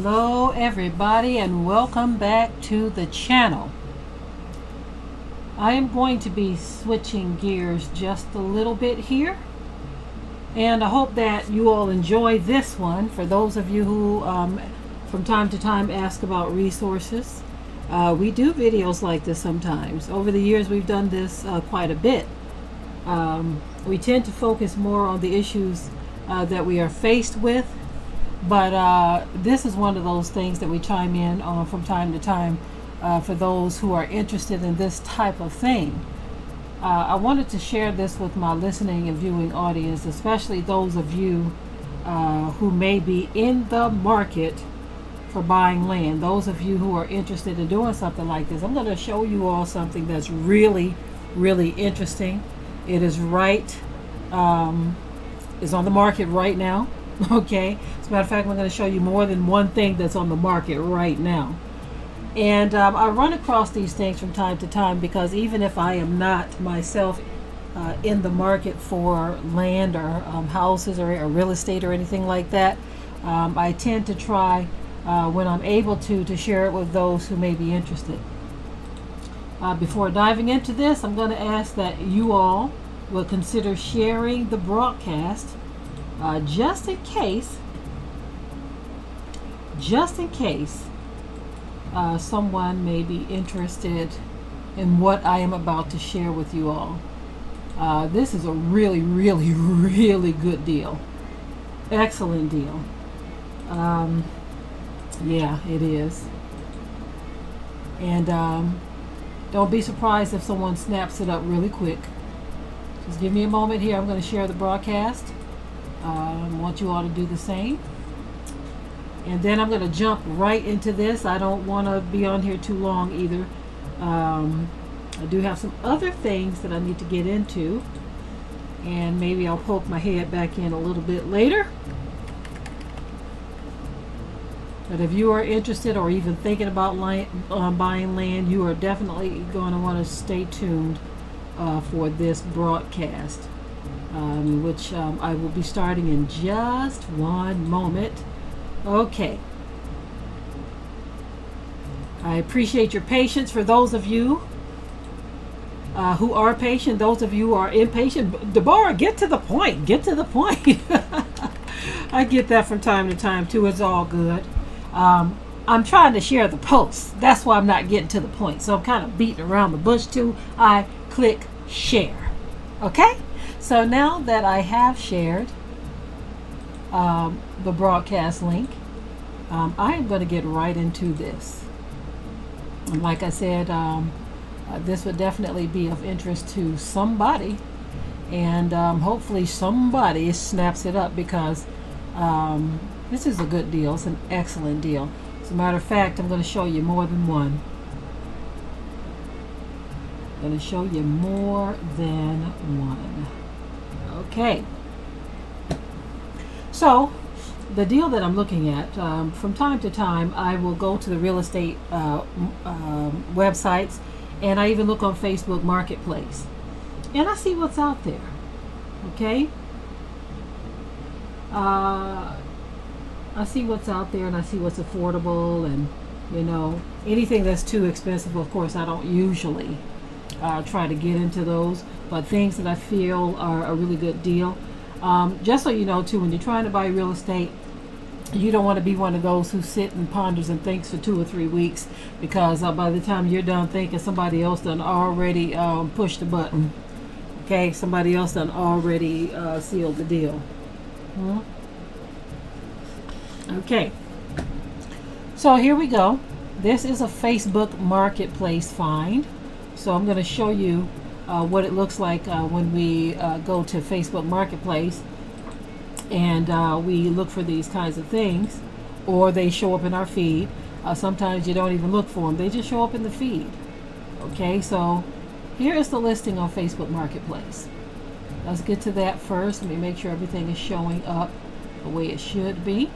Hello everybody and welcome back to the channel. I am going to be switching gears just a little bit here, and I hope that you all enjoy this one. For those of you who from time to time ask about resources, we do videos like this sometimes. Over the years we've done this quite a bit. We tend to focus more on the issues that we are faced with, but this is one of those things that we chime in on from time to time for those who are interested in this type of thing. I wanted to share this with my listening and viewing audience, especially those of you who may be in the market for buying land. Those of you who are interested in doing something like this, I'm going to show you all something that's really interesting. It is is on the market right now. Okay, as a matter of fact, I'm going to show you more than one thing that's on the market right now. And I run across these things from time to time because even if I am not myself in the market for land or houses or real estate or anything like that, I tend to try when I'm able to share it with those who may be interested. Before diving into this, I'm going to ask that you all will consider sharing the broadcast just in case someone may be interested in what I am about to share with you all. This is a really good deal. Excellent deal. Yeah, it is. And don't be surprised if someone snaps it up really quick. Just give me a moment here. I'm going to share the broadcast. I want you all to do the same. And then I'm going to jump right into this. I don't want to be on here too long either. I do have some other things that I need to get into, and maybe I'll poke my head back in a little bit later. But if you are interested or even thinking about buying land, you are definitely going to want to stay tuned for this broadcast, which I will be starting in just one moment. Okay. I appreciate your patience. For those of you who are patient, those of you who are impatient, Deborah, get to the point. Get to the point. I get that from time to time too. It's all good. I'm trying to share the post. That's why I'm not getting to the point. So I'm kind of beating around the bush too. I click share. Okay? So now that I have shared the broadcast link, I am going to get right into this. And like I said, this would definitely be of interest to somebody, and hopefully somebody snaps it up, because this is a good deal. It's an excellent deal. As a matter of fact, I'm going to show you more than one. I'm going to show you more than one. Okay. So, the deal that I'm looking at, from time to time, I will go to the real estate websites, and I even look on Facebook Marketplace, and I see what's out there. Okay? I see what's out there, and I see what's affordable, and anything that's too expensive, of course, I don't usually try to get into those, but things that I feel are a really good deal. Just so you know too, when you're trying to buy real estate, you don't want to be one of those who sit and ponders and thinks for 2 or 3 weeks, because by the time you're done thinking, somebody else done already pushed the button. Okay, somebody else done already sealed the deal. Okay, so here we go. This is a Facebook Marketplace find. So I'm going to show you what it looks like when we go to Facebook Marketplace and we look for these kinds of things, or they show up in our feed. Sometimes you don't even look for them. They just show up in the feed. Okay, so here is the listing on Facebook Marketplace. Let's get to that first. Let me make sure everything is showing up the way it should be.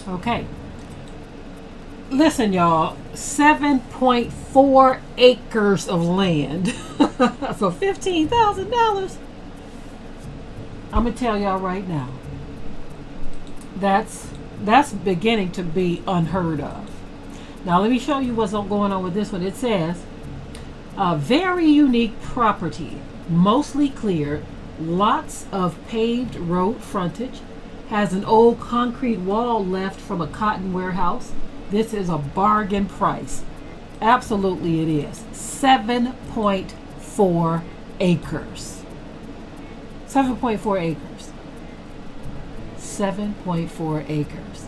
Okay. Listen, y'all, 7.4 acres of land for $15,000. I'm going to tell y'all right now, That's beginning to be unheard of. Now let me show you what's going on with this one. It says a very unique property, mostly cleared, lots of paved road frontage, has an old concrete wall left from a cotton warehouse. This is a bargain price. Absolutely it is. 7.4 acres. 7.4 acres. 7.4 acres.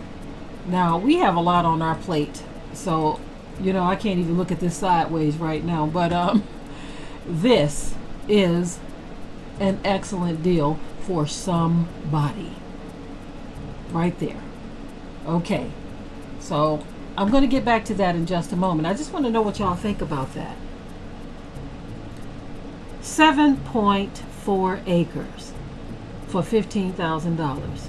Now, we have a lot on our plate. So, I can't even look at this sideways right now. But this is an excellent deal for somebody. Right there. Okay. So, I'm going to get back to that in just a moment. I just want to know what y'all think about that. 7.4 acres for $15,000.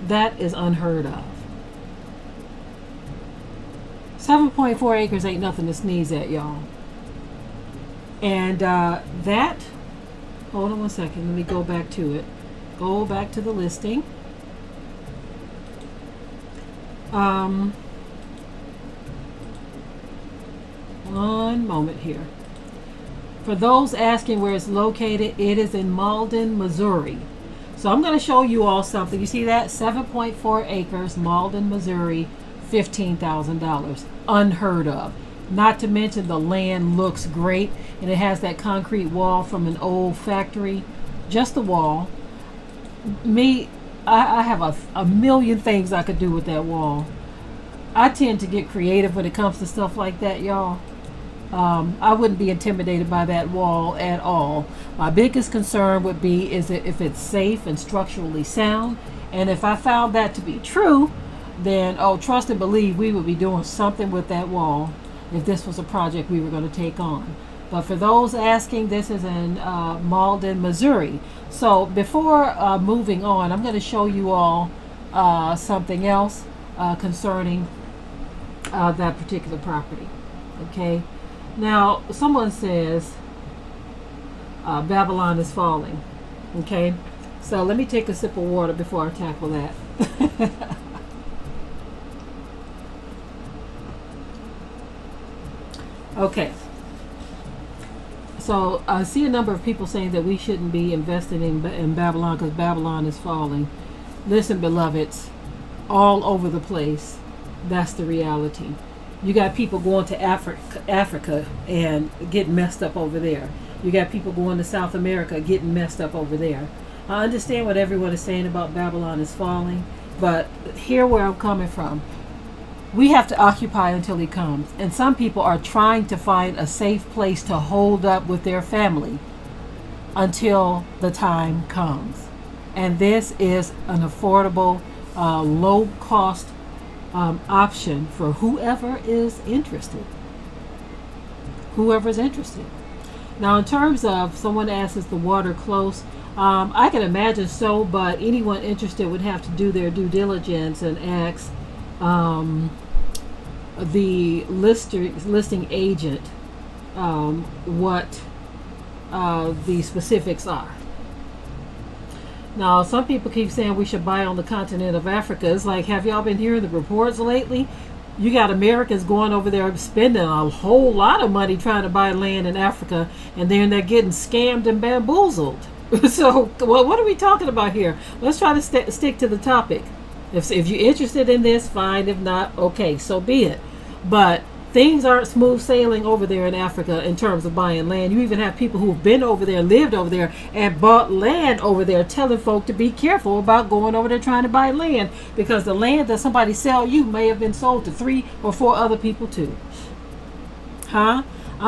That is unheard of. 7.4 acres ain't nothing to sneeze at, y'all. And that, hold on one second. Let me go back to it. Go back to the listing. One moment here. For those asking where it's located, it is in Malden, Missouri. So I'm going to show you all something. You see that? 7.4 acres, Malden, Missouri, $15,000. Unheard of. Not to mention the land looks great, and it has that concrete wall from an old factory. Just the wall. I have a million things I could do with that wall. I tend to get creative when it comes to stuff like that, y'all. I wouldn't be intimidated by that wall at all. My biggest concern would be is if it's safe and structurally sound. And if I found that to be true, then trust and believe we would be doing something with that wall if this was a project we were going to take on. But for those asking, this is in Malden, Missouri. So before moving on, I'm going to show you all something else concerning that particular property. Okay. Now, someone says Babylon is falling. Okay. So let me take a sip of water before I tackle that. Okay. So I see a number of people saying that we shouldn't be investing in Babylon because Babylon is falling. Listen, beloveds, all over the place, that's the reality. You got people going to Africa and getting messed up over there. You got people going to South America getting messed up over there. I understand what everyone is saying about Babylon is falling, but hear where I'm coming from. We have to occupy until he comes. And some people are trying to find a safe place to hold up with their family until the time comes. And this is an affordable, low-cost option for whoever is interested. Whoever is interested. Now, in terms of someone asks, is the water close? I can imagine so, but anyone interested would have to do their due diligence and ask the listing agent what the specifics are. Now, some people keep saying we should buy on the continent of Africa. It's like, have y'all been hearing the reports lately? You got Americans going over there spending a whole lot of money trying to buy land in Africa, and then they're getting scammed and bamboozled. So, what are we talking about here? Let's try to stick to the topic. If you're interested in this, fine. If not, okay, so be it. But things aren't smooth sailing over there in Africa in terms of buying land. You even have people who have been over there, lived over there, and bought land over there, telling folk to be careful about going over there trying to buy land, because the land that somebody sell you may have been sold to 3 or 4 other people too. I'm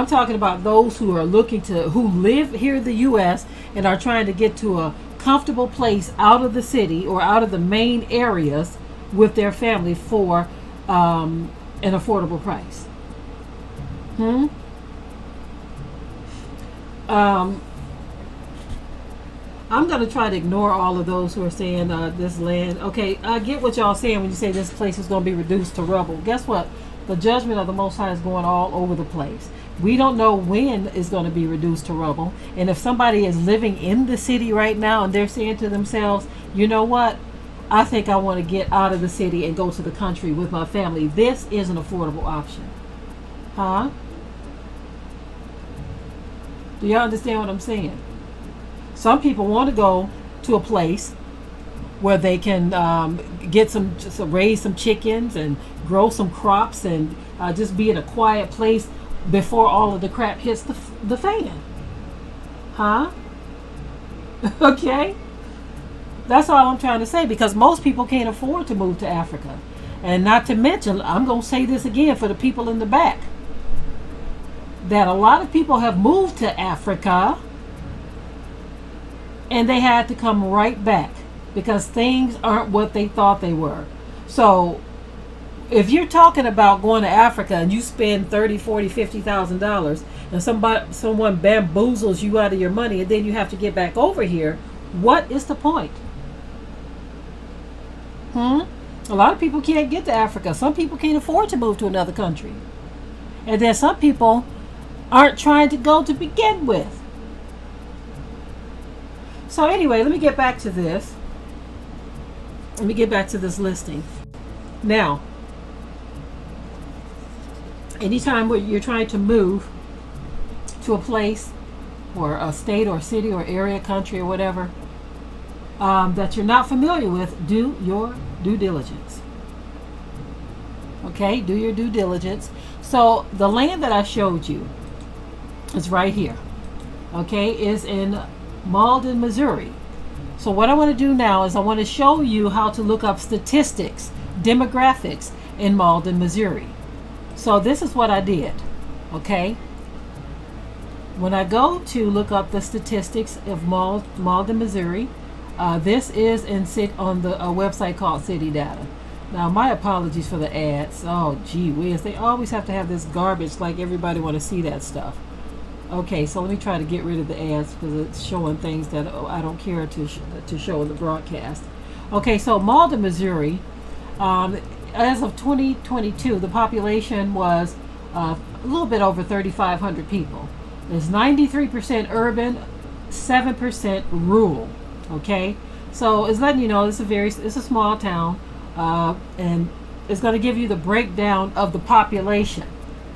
talking about those who are who live here in the U.S. and are trying to get to a comfortable place out of the city or out of the main areas with their family for an affordable price. I'm going to try to ignore all of those who are saying this land. Okay, I get what y'all saying when you say this place is going to be reduced to rubble. Guess what? The judgment of the Most High is going all over the place. We don't know when it's going to be reduced to rubble. And if somebody is living in the city right now and they're saying to themselves, you know what? I think I want to get out of the city and go to the country with my family. This is an affordable option. Huh? Do y'all understand what I'm saying? Some people want to go to a place where they can get raise some chickens and grow some crops and just be in a quiet place before all of the crap hits the fan. Huh? Okay? That's all I'm trying to say, because most people can't afford to move to Africa. And not to mention, I'm going to say this again for the people in the back, that a lot of people have moved to Africa and they had to come right back because things aren't what they thought they were. So if you're talking about going to Africa and you spend $30,000, $40,000, $50,000 and someone bamboozles you out of your money and then you have to get back over here, what is the point? A lot of people can't get to Africa. Some people can't afford to move to another country. And then some people aren't trying to go to begin with. So anyway, let me get back to this. Let me get back to this listing. Now, anytime where you're trying to move to a place or a state or city or area, country or whatever, that you're not familiar with, do your due diligence. Okay, do your due diligence. So the land that I showed you is right here. Okay, is in Malden, Missouri. So what I want to do now is I want to show you how to look up statistics, demographics in Malden, Missouri. So this is what I did. Okay, when I go to look up the statistics of Malden, Missouri, this is on the website called City Data. Now, my apologies for the ads. Oh, gee whiz. They always have to have this garbage, like everybody want to see that stuff. Okay, so let me try to get rid of the ads because it's showing things that I don't care to show in the broadcast. Okay, so Malden, Missouri, as of 2022, the population was a little bit over 3,500 people. It's 93% urban, 7% rural. Okay, so it's letting you know it's a small town, and it's going to give you the breakdown of the population.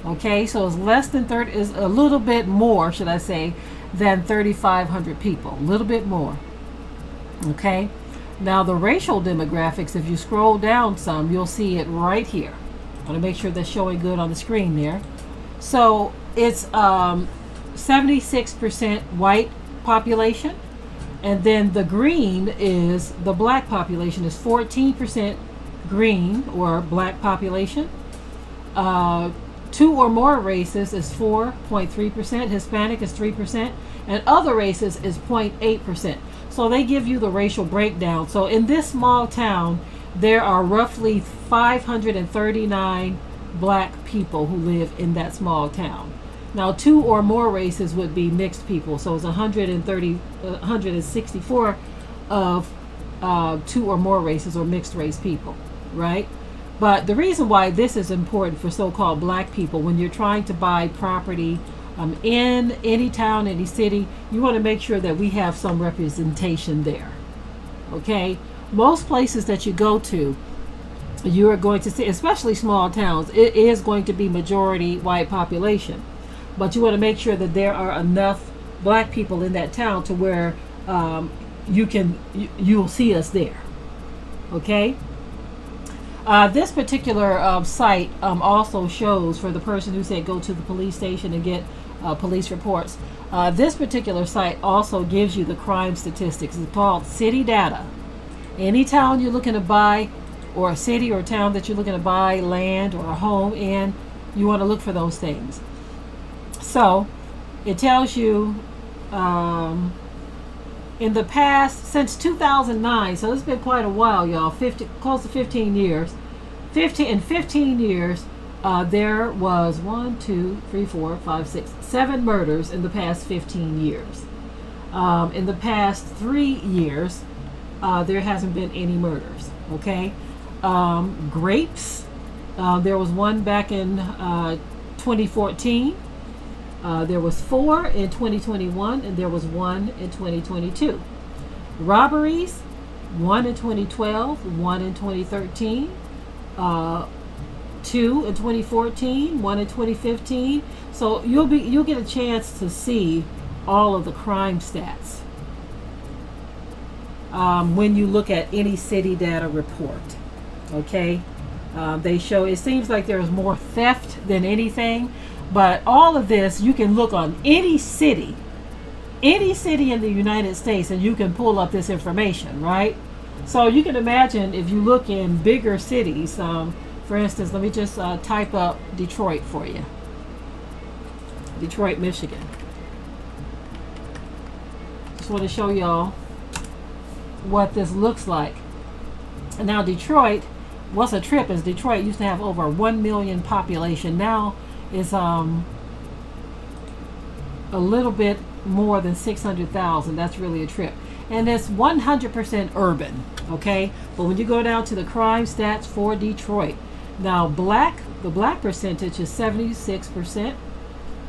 Okay, so it's less than 30, is a little bit more, should I say, than 3,500 people, a little bit more. Okay, now the racial demographics, if you scroll down some, you'll see it right here. I want to make sure that's showing good on the screen there. So it's 76% white population. And then the green is the black population is 14% green or black population. 2 or more races is 4.3%. Hispanic is 3%. And other races is 0.8%. So they give you the racial breakdown. So in this small town, there are roughly 539 black people who live in that small town. Now, 2 or more races would be mixed people. So it's 164 of 2 or more races or mixed race people, right? But the reason why this is important for so-called black people, when you're trying to buy property in any town, any city, you want to make sure that we have some representation there, okay? Most places that you go to, you are going to see, especially small towns, it is going to be majority white population. But you want to make sure that there are enough black people in that town to where you'll see us there. Okay. This particular site also shows, for the person who said go to the police station and get police reports. This particular site also gives you the crime statistics. It's called City Data. Any town you're looking to buy, or a city or a town that you're looking to buy land or a home in, you want to look for those things. So it tells you in the past, since 2009, so it's been quite a while, y'all, close to 15 years. 15 years, there was 7 murders in the past 15 years. In the past 3 years, there hasn't been any murders. Okay, grapes. There was one back in 2014. There was 4 in 2021 and there was 1 in 2022. Robberies, 1 in 2012, 1 in 2013, 2 in 2014, 1 in 2015. So you'll get a chance to see all of the crime stats when you look at any city data report. Okay, they show, it seems like there's more theft than anything, but all of this you can look on any city in the United States, and you can pull up this information, right? So you can imagine if you look in bigger cities, for instance, let me just type up Detroit for you. Detroit, Michigan. Just want to show y'all what this looks like. And now Detroit, what's a trip is Detroit used to have over 1 million population. Now is a little bit more than 600,000. That's really a trip. And it's 100% urban, okay? But when you go down to the crime stats for Detroit, now the black percentage is 76%,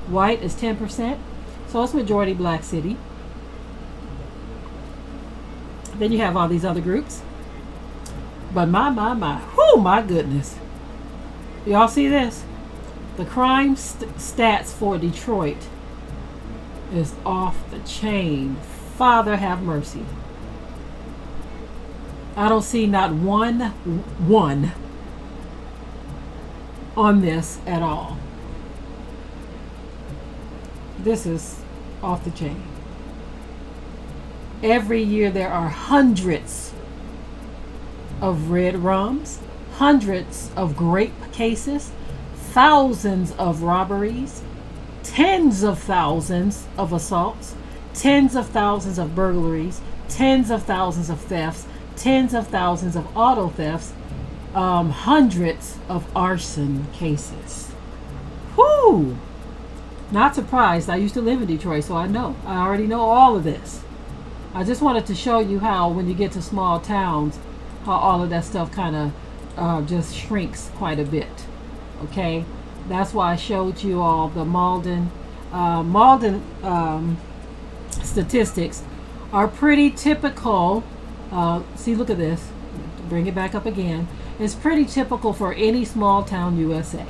white is 10%, so it's majority black city. Then you have all these other groups. But whoo, my goodness. Y'all see this? The crime stats for Detroit is off the chain. Father have mercy. I don't see not one on this at all. This is off the chain. Every year there are hundreds of red rums, hundreds of grape cases, thousands of robberies, tens of thousands of assaults, tens of thousands of burglaries, tens of thousands of thefts, tens of thousands of auto thefts, hundreds of arson cases. Whoo! Not surprised. I used to live in Detroit, so I know. I already know all of this. I just wanted to show you how when you get to small towns, how all of that stuff kind of just shrinks quite a bit. Okay? That's why I showed you all the Malden statistics are pretty typical. See, look at this. Bring it back up again. It's pretty typical for any small town USA.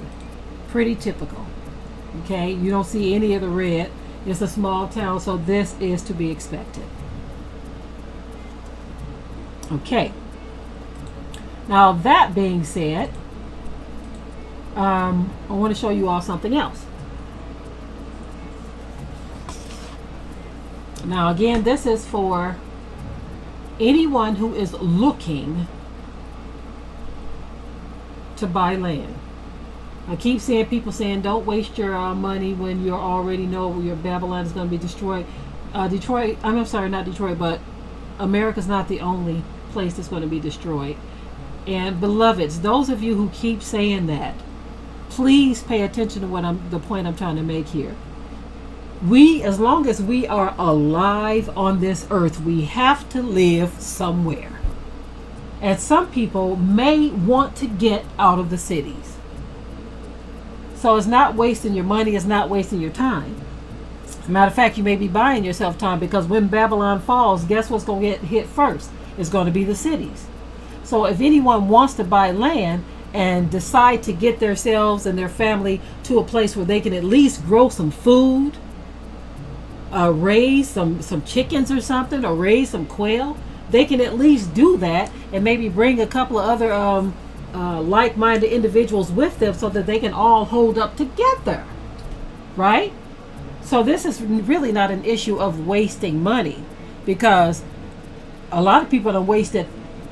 Pretty typical. Okay? You don't see any of the red. It's a small town, so this is to be expected. Okay. Now, that being said, I want to show you all something else. Now, again, this is for anyone who is looking to buy land. I keep seeing people saying, don't waste your money when you already know your Babylon is going to be destroyed. Detroit, I'm sorry, not Detroit, but America's not the only place that's going to be destroyed. And beloveds, those of you who keep saying that, please pay attention to the point I'm trying to make here. We, as long as we are alive on this earth, we have to live somewhere. And some people may want to get out of the cities. So it's not wasting your money, it's not wasting your time. As a matter of fact, you may be buying yourself time, because when Babylon falls, guess what's going to get hit first? It's going to be the cities. So if anyone wants to buy land and decide to get themselves and their family to a place where they can at least grow some food, raise some chickens or something, or raise some quail, they can at least do that, and maybe bring a couple of other like-minded individuals with them, so that they can all hold up together, right? So this is really not an issue of wasting money, because a lot of people have wasted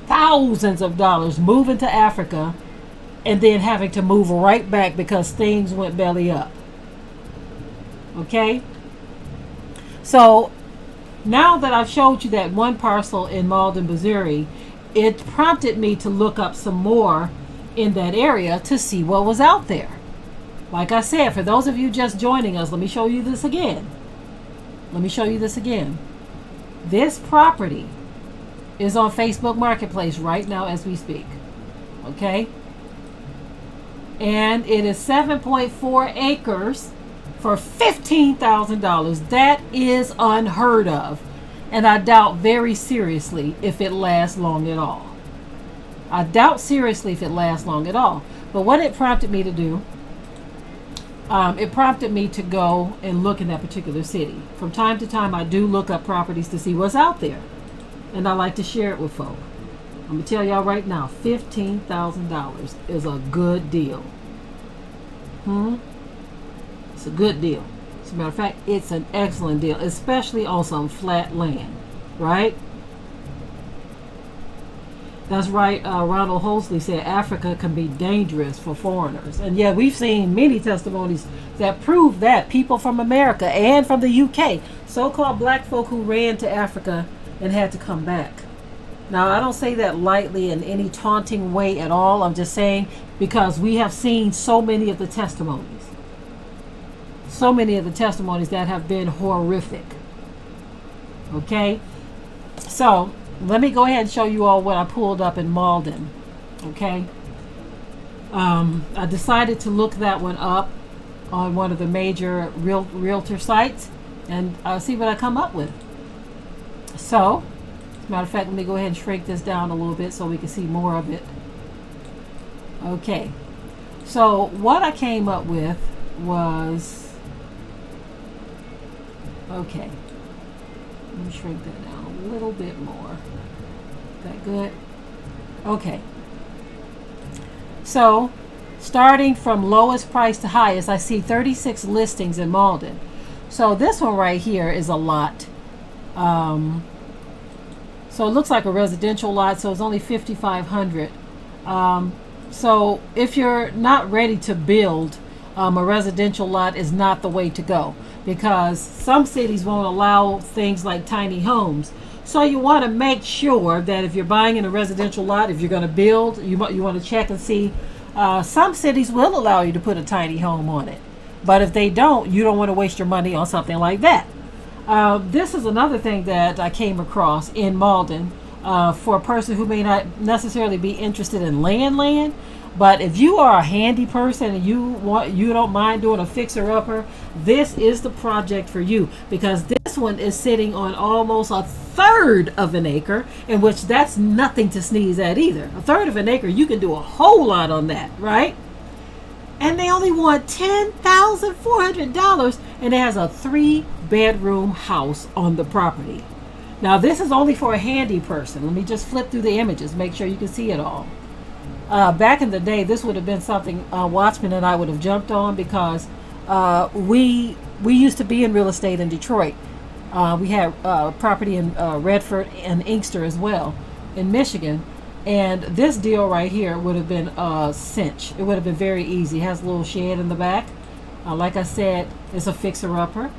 thousands of dollars moving to Africa and then having to move right back because things went belly up. Okay? So now that I've showed you that one parcel in Malden, Missouri, it prompted me to look up some more in that area to see what was out there. Like I said, for those of you just joining us, let me show you this again. This property is on Facebook Marketplace right now as we speak. Okay? And it is 7.4 acres for $15,000. That is unheard of. And I doubt very seriously if it lasts long at all. I doubt seriously if it lasts long at all. But what it prompted me to do, it prompted me to go and look in that particular city. From time to time, I do look up properties to see what's out there. And I like to share it with folk. I'm going to tell y'all right now, $15,000 is a good deal. It's a good deal. As a matter of fact, it's an excellent deal, especially on some flat land, right? That's right. Ronald Holsley said Africa can be dangerous for foreigners. And yeah, we've seen many testimonies that prove that. People from America and from the UK, so-called black folk who ran to Africa and had to come back. Now, I don't say that lightly in any taunting way at all. I'm just saying because we have seen so many of the testimonies. So many of the testimonies that have been horrific. Okay? So, let me go ahead and show you all what I pulled up in Malden. Okay? I decided to look that one up on one of the major realtor sites and see what I come up with. So, as a matter of fact, let me go ahead and shrink this down a little bit so we can see more of it. Okay. So, what I came up with was... Okay. Let me shrink that down a little bit more. Is that good? Okay. So, starting from lowest price to highest, I see 36 listings in Malden. So this one right here is a lot. So it looks like a residential lot, so it's only 5,500. So if you're not ready to build, a residential lot is not the way to go, because some cities won't allow things like tiny homes. So you want to make sure that if you're buying in a residential lot, if you're going to build, you want to check and see. Some cities will allow you to put a tiny home on it, but if they don't, you don't want to waste your money on something like that. This is another thing that I came across in Malden for a person who may not necessarily be interested in land. But if you are a handy person and you don't mind doing a fixer-upper, this is the project for you, because this one is sitting on almost a third of an acre, in which that's nothing to sneeze at either. A third of an acre, you can do a whole lot on that, right? And they only want $10,400, and it has a 3-bedroom house on the property. Now, this is only for a handy person. Let me just flip through the images, make sure you can see it all. Back in the day, this would have been something Watchman and I would have jumped on, because we used to be in real estate in Detroit. We had property in Redford and Inkster as well in Michigan. And this deal right here would have been a cinch. It would have been very easy. It has a little shed in the back. Like I said, it's a fixer-upper.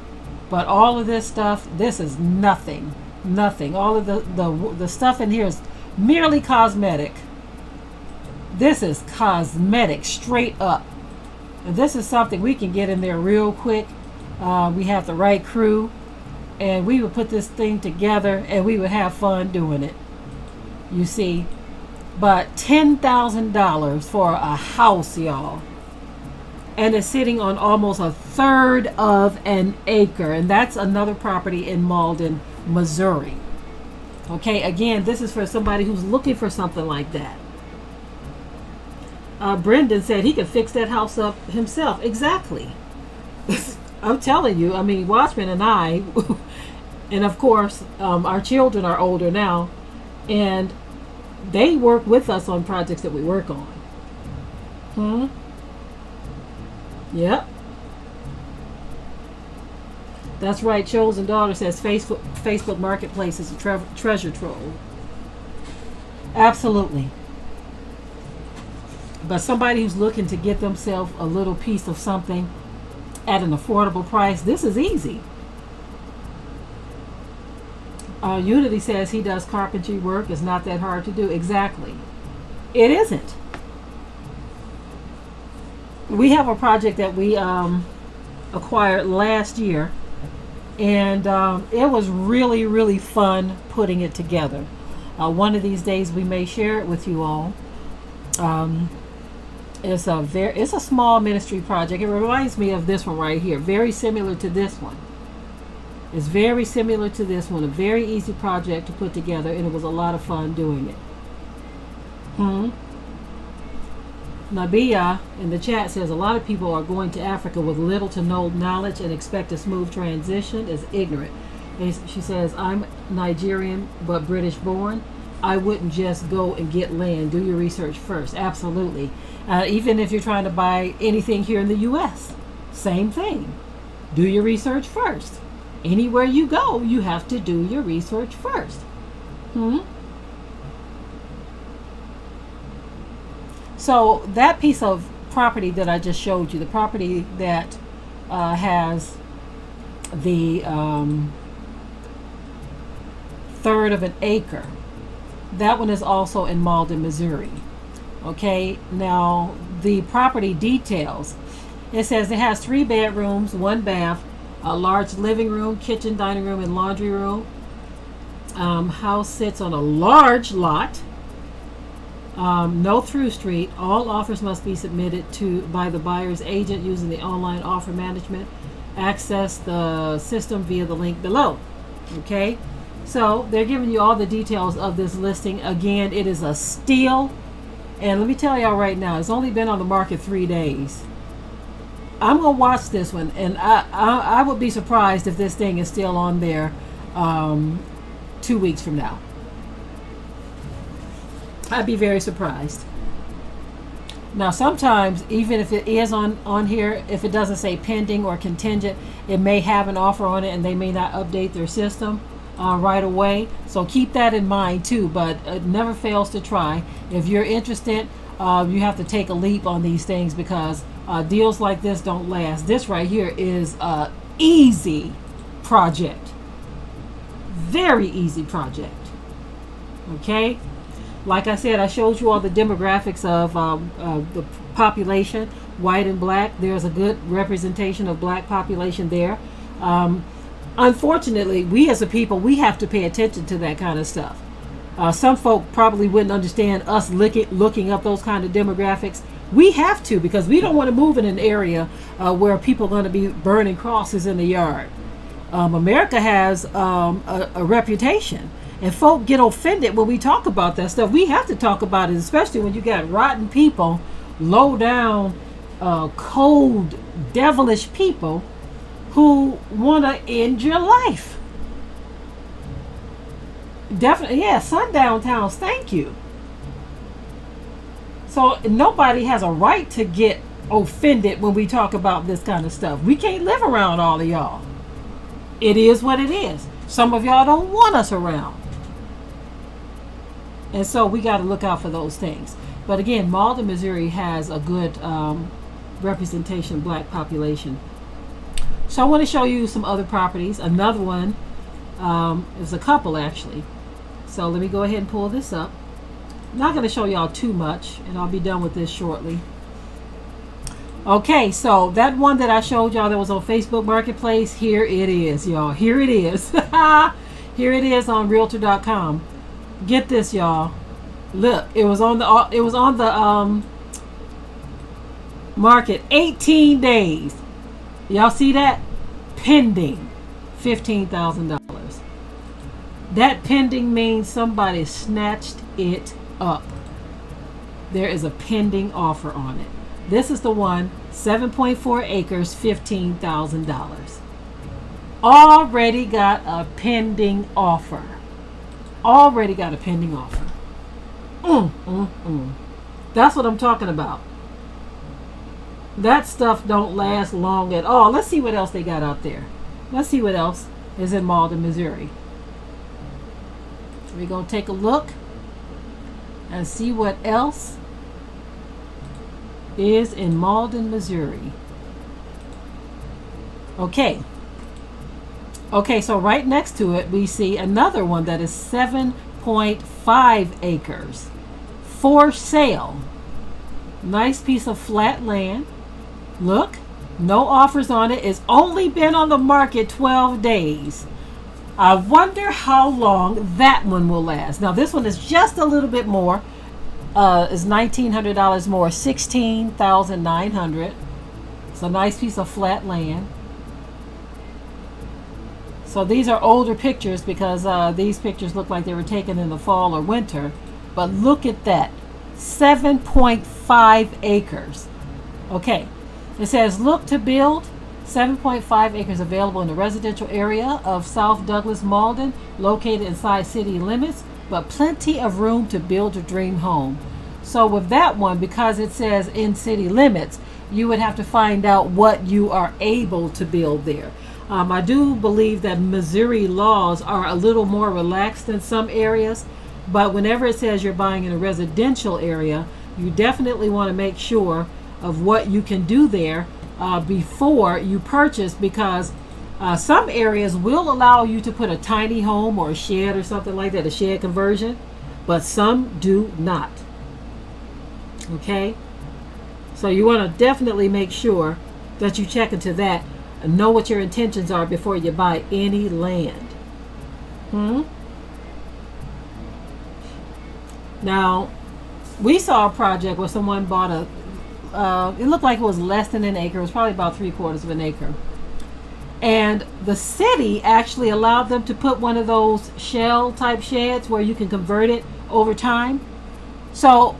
But all of this stuff, this is nothing. Nothing. All of the stuff in here is merely cosmetic. This is cosmetic, straight up. And this is something we can get in there real quick. We have the right crew, and we would put this thing together, and we would have fun doing it. You see? But $10,000 for a house, y'all. And it's sitting on almost a third of an acre. And that's another property in Malden, Missouri. Okay, again, this is for somebody who's looking for something like that. Brendan said he could fix that house up himself. Exactly. I'm telling you, I mean, Watchman and I, and of course, our children are older now, and they work with us on projects that we work on. Yep. That's right. Chosen Daughter says Facebook Marketplace is a treasure trove. Absolutely. But somebody who's looking to get themselves a little piece of something at an affordable price, this is easy. Unity says he does carpentry work. It's not that hard to do. Exactly. It isn't. We have a project that we acquired last year, and it was really, really fun putting it together. One of these days we may share it with you all. It's a small ministry project. It reminds me of this one right here. Very similar to this one. It's very similar to this one. A very easy project to put together, and it was a lot of fun doing it. Nabia in the chat says a lot of people are going to Africa with little to no knowledge and expect a smooth transition is ignorant. And she says, I'm Nigerian but British born. I wouldn't just go and get land. Do your research first. Absolutely. Even if you're trying to buy anything here in the U.S., same thing. Do your research first. Anywhere you go, you have to do your research first. So that piece of property that I just showed you, the property that has the third of an acre, that one is also in Malden, Missouri. Okay, now the property details. It says it has 3 bedrooms, 1 bath, a large living room, kitchen, dining room, and laundry room. House sits on a large lot. No through street. All offers must be submitted by the buyer's agent using the online offer management. Access the system via the link below. Okay, so they're giving you all the details of this listing. Again, it is a steal, and let me tell y'all right now, it's only been on the market 3 days. I'm gonna watch this one, and I would be surprised if this thing is still on there 2 weeks from now. I'd be very surprised. Now, sometimes, even if it is on here, if it doesn't say pending or contingent, it may have an offer on it and they may not update their system right away. So keep that in mind too, but it never fails to try. If you're interested, you have to take a leap on these things because deals like this don't last. This right here is a easy project. Very easy project. Okay? Like I said, I showed you all the demographics of the population, white and black. There's a good representation of black population there. Unfortunately, we as a people, we have to pay attention to that kind of stuff. Some folk probably wouldn't understand us looking up those kind of demographics. We have to, because we don't want to move in an area where people are going to be burning crosses in the yard. America has a reputation. And folk get offended when we talk about that stuff. We have to talk about it, especially when you got rotten people, low down, cold, devilish people who want to end your life. Definitely, yeah, sundown towns, thank you. So nobody has a right to get offended when we talk about this kind of stuff. We can't live around all of y'all. It is what it is. Some of y'all don't want us around. And so we got to look out for those things. But again, Malden, Missouri has a good representation of black population. So I want to show you some other properties. Another one is a couple actually. So let me go ahead and pull this up. I'm not going to show y'all too much, and I'll be done with this shortly. Okay, so that one that I showed y'all that was on Facebook Marketplace, here it is, y'all. Here it is. Here it is on Realtor.com. Get this, y'all. Look, it was on the market 18 days. Y'all see that? Pending $15,000. That pending means somebody snatched it up. There is a pending offer on it. This is the one, 7.4 acres, $15,000. Already got a pending offer. Already got a pending offer. That's what I'm talking about. That stuff don't last long at all. Let's see what else they got out there. Let's see what else is in Malden, Missouri. We're going to take a look and see what else is in Malden, Missouri. Okay, so right next to it, we see another one that is 7.5 acres for sale. Nice piece of flat land. Look, no offers on it. It's only been on the market 12 days. I wonder how long that one will last. Now, this one is just a little bit more. is $1,900 more, $16,900. It's a nice piece of flat land. So these are older pictures because these pictures look like they were taken in the fall or winter. But look at that, 7.5 acres. Okay, it says look to build. 7.5 acres available in the residential area of South Douglas, Malden, located inside city limits, but plenty of room to build your dream home. So with that one, because it says in city limits, you would have to find out what you are able to build there. I do believe that Missouri laws are a little more relaxed in some areas, but whenever it says you're buying in a residential area, you definitely want to make sure of what you can do there before you purchase, because some areas will allow you to put a tiny home or a shed or something like that, a shed conversion, but some do not. Okay, so you want to definitely make sure that you check into that and know what your intentions are before you buy any land. Now, we saw a project where someone bought it looked like it was less than an acre. It was probably about 3/4 of an acre. And the city actually allowed them to put one of those shell type sheds where you can convert it over time. So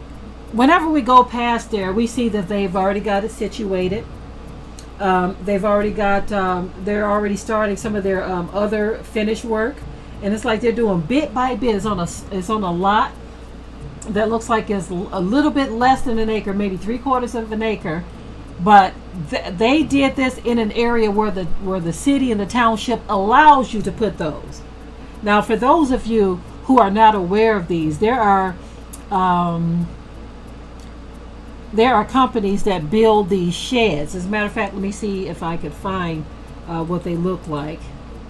whenever we go past there, we see that they've already got it situated. They've already got, they're already starting some of their other finished work. And it's like they're doing bit by bit. It's on a lot that looks like it's a little bit less than an acre, maybe 3/4 of an acre, but they did this in an area where the city and the township allows you to put those. Now, for those of you who are not aware of these, there are companies that build these sheds. As a matter of fact, let me see if I could find what they look like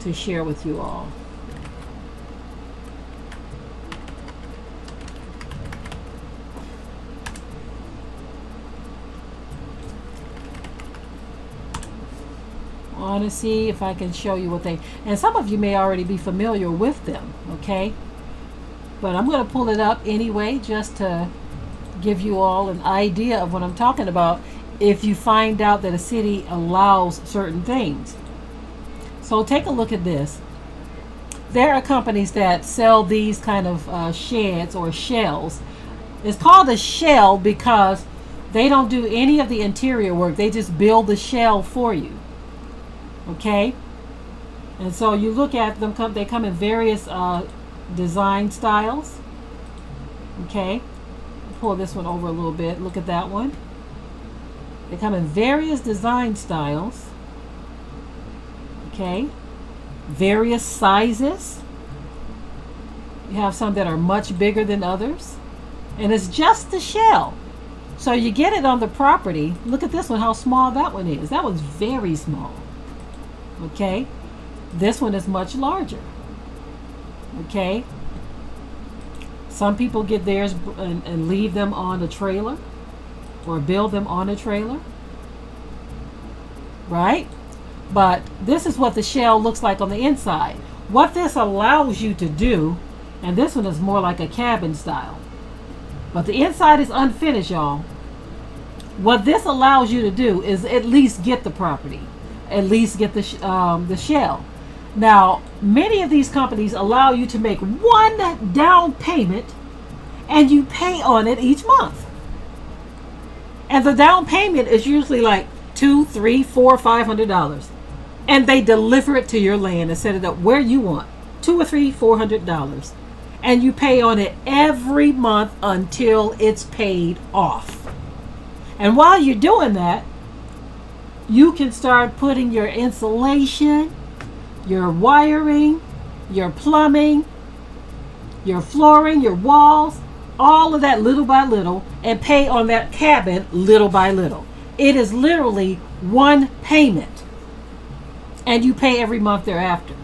to share with you all. I want to see if I can show you what they, and some of you may already be familiar with them, okay? But I'm going to pull it up anyway just to give you all an idea of what I'm talking about if you find out that a city allows certain things. So take a look at this. There are companies that sell these kind of sheds or shells. It's called a shell because they don't do any of the interior work. They just build the shell for you. Okay, and so you look at them, they come in various design styles. Okay, pull this one over a little bit. Look at that one. They come in various design styles. Okay, various sizes. You have some that are much bigger than others, and it's just the shell. So you get it on the property. Look at this one, how small that one is. That one's very small. Okay, this one is much larger. Okay, some people get theirs and leave them on a trailer or build them on a trailer, right? But this is what the shell looks like on the inside. What this allows you to do, and this one is more like a cabin style, but the inside is unfinished, y'all. What this allows you to do is at least get the property, at least get the shell. Now, many of these companies allow you to make one down payment and you pay on it each month. And the down payment is usually like $200, $300, $400, $500. And they deliver it to your land and set it up where you want. $200 or $300, $400. And you pay on it every month until it's paid off. And while you're doing that, you can start putting your insulation, your wiring, your plumbing, your flooring, your walls, all of that little by little, and pay on that cabin little by little. It is literally one payment, and you pay every month thereafter.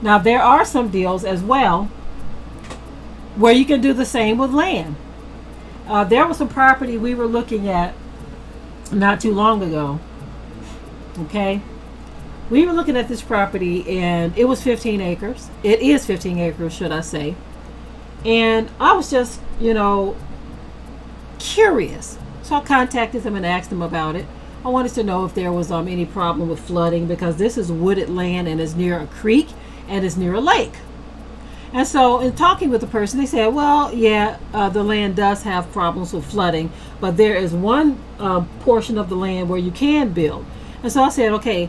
Now, there are some deals as well where you can do the same with land. There was some property we were looking at not too long ago. Okay, we were looking at this property and it was 15 acres. It is 15 acres, should I say. And I was just, curious. So I contacted them and asked them about it. I wanted to know if there was any problem with flooding, because this is wooded land and is near a creek and is near a lake. And so in talking with the person, they said, well, yeah, the land does have problems with flooding, but there is one portion of the land where you can build. And so I said, okay,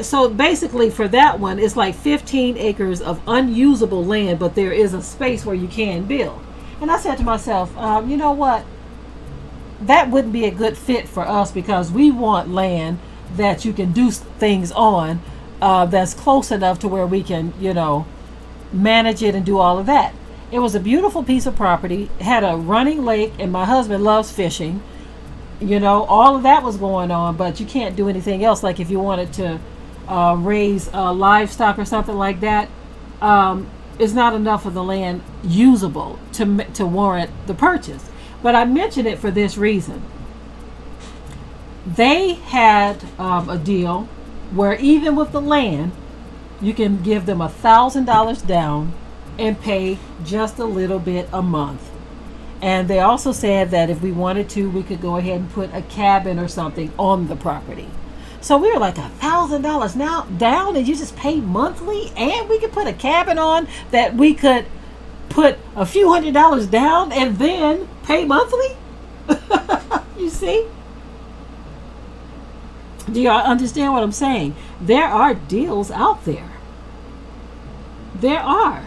so basically for that one, it's like 15 acres of unusable land, but there is a space where you can build. And I said to myself, you know what? That wouldn't be a good fit for us, because we want land that you can do things on, that's close enough to where we can, manage it and do all of that. It was a beautiful piece of property, had a running lake, and my husband loves fishing. All of that was going on, but you can't do anything else. Like if you wanted to raise livestock or something like that, it's not enough of the land usable to warrant the purchase. But I mention it for this reason. They had a deal where even with the land, you can give them $1,000 down and pay just a little bit a month. And they also said that if we wanted to, we could go ahead and put a cabin or something on the property. So we were like, $1,000 now down, and you just pay monthly, and we could put a cabin on that we could put a few $100s down and then pay monthly. You see? Do y'all understand what I'm saying? There are deals out there. There are.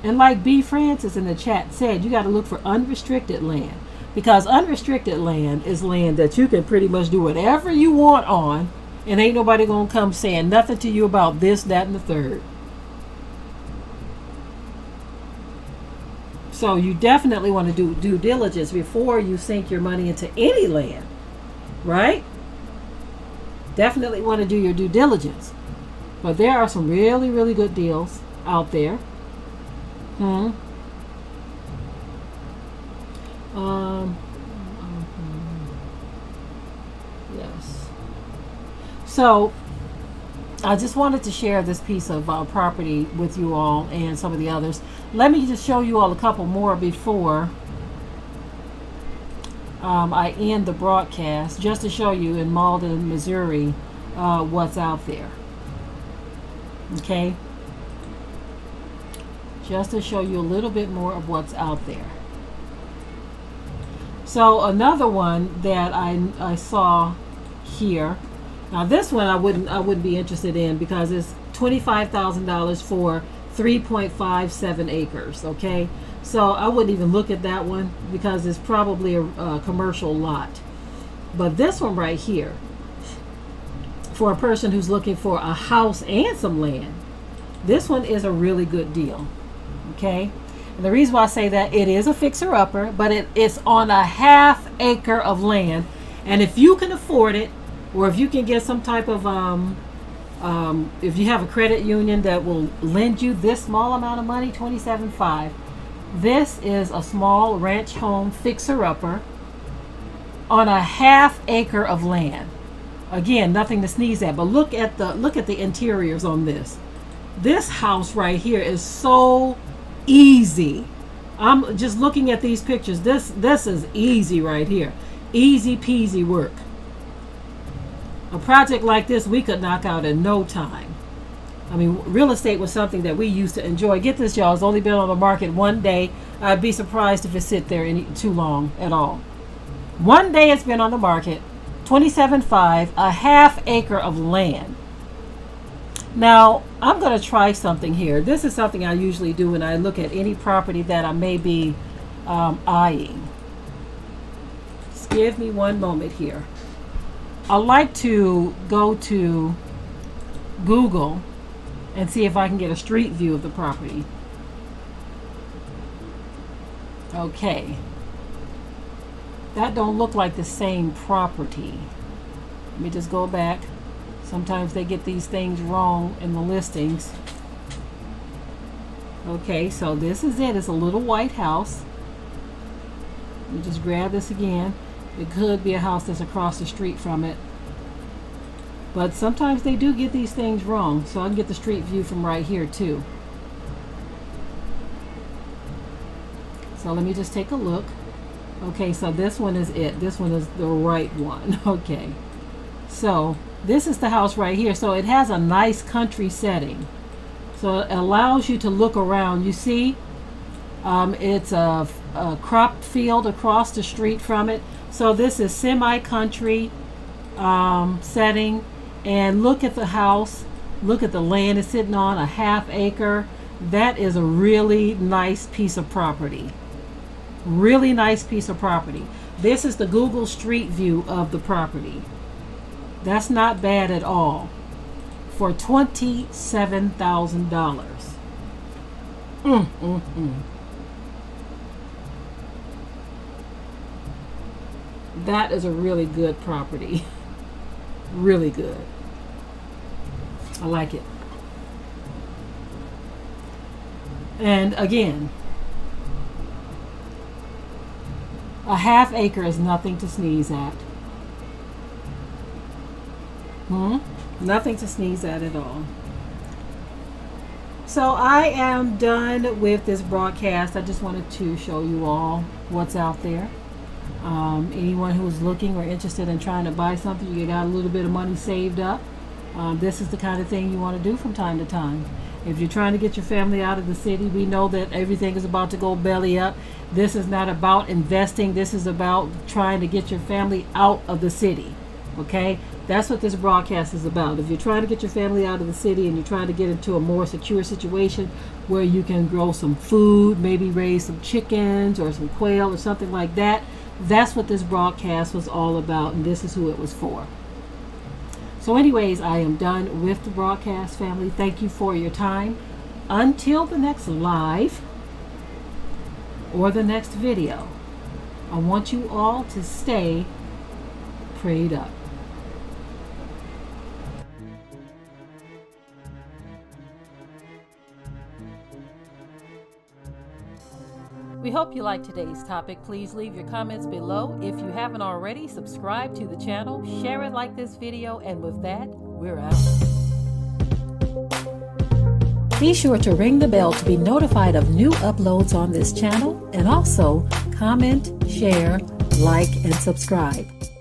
And like B. Francis in the chat said, you got to look for unrestricted land, because unrestricted land is land that you can pretty much do whatever you want on, and ain't nobody going to come saying nothing to you about this, that, and the third. So you definitely want to do due diligence before you sink your money into any land, right? Definitely want to do your due diligence. But there are some really, really good deals out there. Yes. So I just wanted to share this piece of property with you all and some of the others. Let me just show you all a couple more before I end the broadcast, just to show you in Malden, Missouri, what's out there. Okay? Just to show you a little bit more of what's out there. So another one that I saw here. Now this one I wouldn't be interested in, because it's $25,000 for 3.57 acres. Okay, so I wouldn't even look at that one, because it's probably a commercial lot. But this one right here, for a person who's looking for a house and some land, this one is a really good deal. Okay, and the reason why I say that, it is a fixer-upper, but it's on a half acre of land, and if you can afford it, or if you can get some type of if you have a credit union that will lend you this small amount of money, $27,500, this is a small ranch home fixer-upper on a half acre of land. Again, nothing to sneeze at, but look at the interiors on this. This house right here is so easy. I'm just looking at these pictures. This is easy right here. Easy peasy work. A project like this we could knock out in no time. I mean, real estate was something that we used to enjoy. Get this, y'all, it's only been on the market one day. I'd be surprised if it sit there too long at all. One day it's been on the market. $27,500, a half acre of land. Now, I'm going to try something here. This is something I usually do when I look at any property that I may be eyeing. Just give me one moment here. I like to go to Google and see if I can get a street view of the property. Okay. That don't look like the same property. Let me just go back. Sometimes they get these things wrong in the listings. Okay, so this is it. It's a little white house. Let me just grab this again. It could be a house that's across the street from it. But sometimes they do get these things wrong. So I can get the street view from right here too. So let me just take a look. Okay, so this one is it. This one is the right one. Okay. So this is the house right here. So it has a nice country setting. So it allows you to look around. You see, it's a crop field across the street from it. So this is semi-country setting. And look at the house. Look at the land it's sitting on, a ½ acre. That is a really nice piece of property. Really nice piece of property. This is the Google Street View of the property. That's not bad at all for $27,000. That is a really good property. Really good. I like it. And again, a ½ acre is nothing to sneeze at. Nothing to sneeze at all. So I am done with this broadcast. I just wanted to show you all what's out there. Anyone who's looking or interested in trying to buy something, you got a little bit of money saved up. This is the kind of thing you want to do from time to time. If you're trying to get your family out of the city, we know that everything is about to go belly up. This is not about investing. This is about trying to get your family out of the city. Okay? That's what this broadcast is about. If you're trying to get your family out of the city and you're trying to get into a more secure situation where you can grow some food, maybe raise some chickens or some quail or something like that, that's what this broadcast was all about, and this is who it was for. So anyways, I am done with the broadcast, family. Thank you for your time. Until the next live or the next video, I want you all to stay prayed up. We hope you liked today's topic. Please leave your comments below. If you haven't already, subscribe to the channel, share it like this video, and with that, we're out. Be sure to ring the bell to be notified of new uploads on this channel, and also comment, share, like, and subscribe.